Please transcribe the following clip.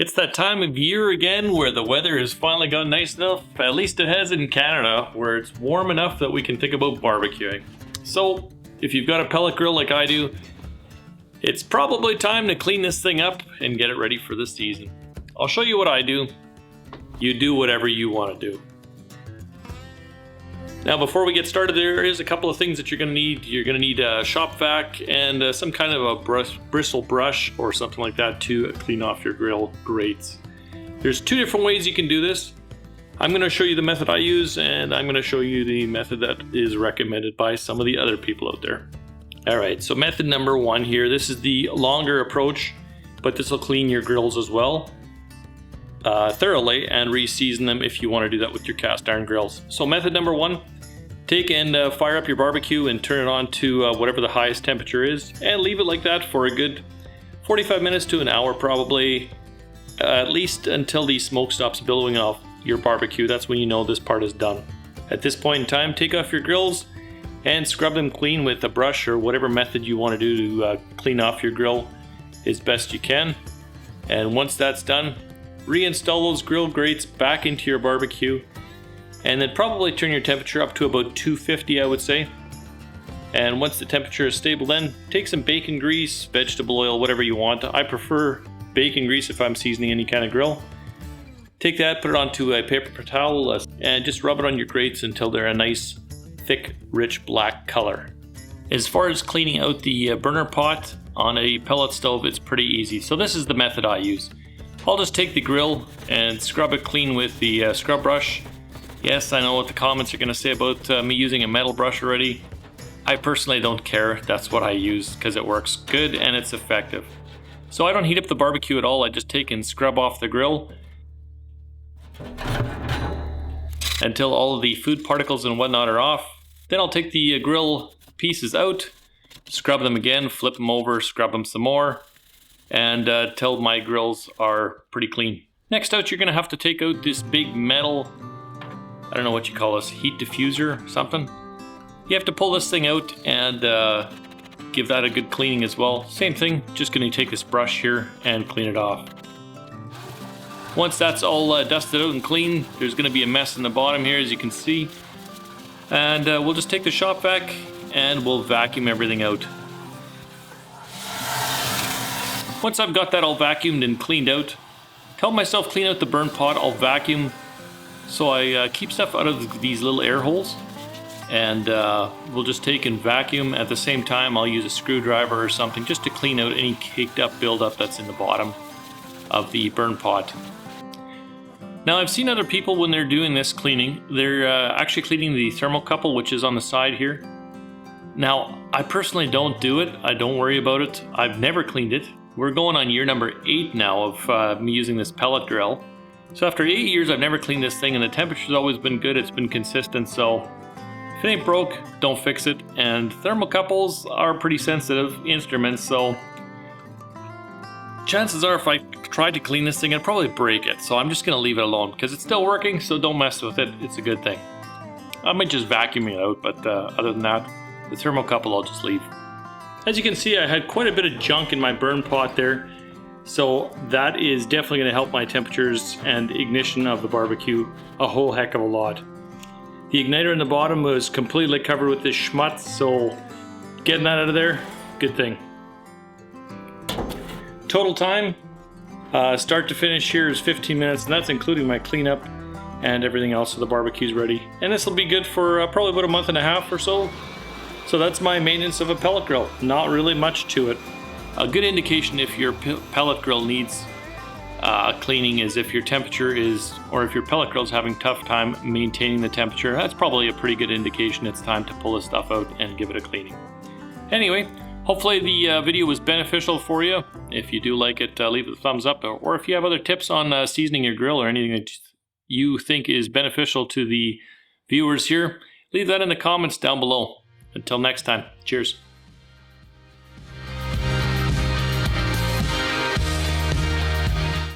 It's that time of year again where the weather has finally gotten nice enough, at least it has in Canada, where it's warm enough that we can think about barbecuing. So, if you've got a pellet grill like I do, it's probably time to clean this thing up and get it ready for the season. I'll show you what I do. You do whatever you want to do. Now before we get started, there is a couple of things that you're going to need. You're going to need a shop vac and some kind of a bristle brush or something like that to clean off your grill grates. There's two different ways you can do this. I'm going to show you the method I use, and I'm going to show you the method that is recommended by some of the other people out there. Alright, so method number one here. This is the longer approach, but this will clean your grills as well thoroughly and re-season them if you want to do that with your cast iron grills. So method number one, take and fire up your barbecue and turn it on to whatever the highest temperature is, and leave it like that for a good 45 minutes to an hour probably, at least until the smoke stops billowing off your barbecue. That's when you know this part is done. At this point in time, take off your grills and scrub them clean with a brush or whatever method you want to do to clean off your grill as best you can. And once that's done, reinstall those grill grates back into your barbecue, and then probably turn your temperature up to about 250, I would say. And once the temperature is stable, then take some bacon grease, vegetable oil, whatever you want. I prefer bacon grease if I'm seasoning any kind of grill. Take that, put it onto a paper towel, and just rub it on your grates until they're a nice, thick, rich black color. As far as cleaning out the burner pot on a pellet stove, it's pretty easy. So this is the method I use. I'll just take the grill and scrub it clean with the scrub brush. Yes, I know what the comments are going to say about me using a metal brush already. I personally don't care. That's what I use because it works good and it's effective. So I don't heat up the barbecue at all. I just take and scrub off the grill until all of the food particles and whatnot are off. Then I'll take the grill pieces out, scrub them again, flip them over, scrub them some more, and till my grills are pretty clean. Next out, you're going to have to take out this big metal, I don't know what you call this, heat diffuser, something. You have to pull this thing out and give that a good cleaning as well. Same thing, just going to take this brush here and clean it off. Once that's all dusted out and clean, there's going to be a mess in the bottom here, as you can see. And we'll just take the shop vac and we'll vacuum everything out. Once I've got that all vacuumed and cleaned out, to help myself clean out the burn pot, I'll vacuum so I keep stuff out of these little air holes. And we'll just take and vacuum. At the same time, I'll use a screwdriver or something just to clean out any caked up buildup that's in the bottom of the burn pot. Now I've seen other people when they're doing this cleaning, they're actually cleaning the thermocouple, which is on the side here. Now I personally don't do it. I don't worry about it. I've never cleaned it. We're going on year number 8 now of me using this pellet grill. So after 8 years, I've never cleaned this thing, and the temperature's always been good. It's been consistent, so if it ain't broke, don't fix it. And thermocouples are pretty sensitive instruments, so chances are if I tried to clean this thing, I'd probably break it. So I'm just going to leave it alone because it's still working, so don't mess with it. It's a good thing. I might just vacuum it out, but other than that, the thermocouple I'll just leave. As you can see, I had quite a bit of junk in my burn pot there, so that is definitely going to help my temperatures and ignition of the barbecue a whole heck of a lot. The igniter in the bottom was completely covered with this schmutz, so getting that out of there, good thing. Total time, start to finish here is 15 minutes, and that's including my cleanup and everything else, so the barbecue's ready. And this will be good for probably about a month and a half or so. So that's my maintenance of a pellet grill. Not really much to it. A good indication if your pellet grill needs cleaning is if your temperature is, or if your pellet grill is having a tough time maintaining the temperature. That's probably a pretty good indication it's time to pull this stuff out and give it a cleaning. Anyway, hopefully the video was beneficial for you. If you do like it, leave it a thumbs up. Or if you have other tips on seasoning your grill or anything that you think is beneficial to the viewers here, leave that in the comments down below. Until next time, cheers.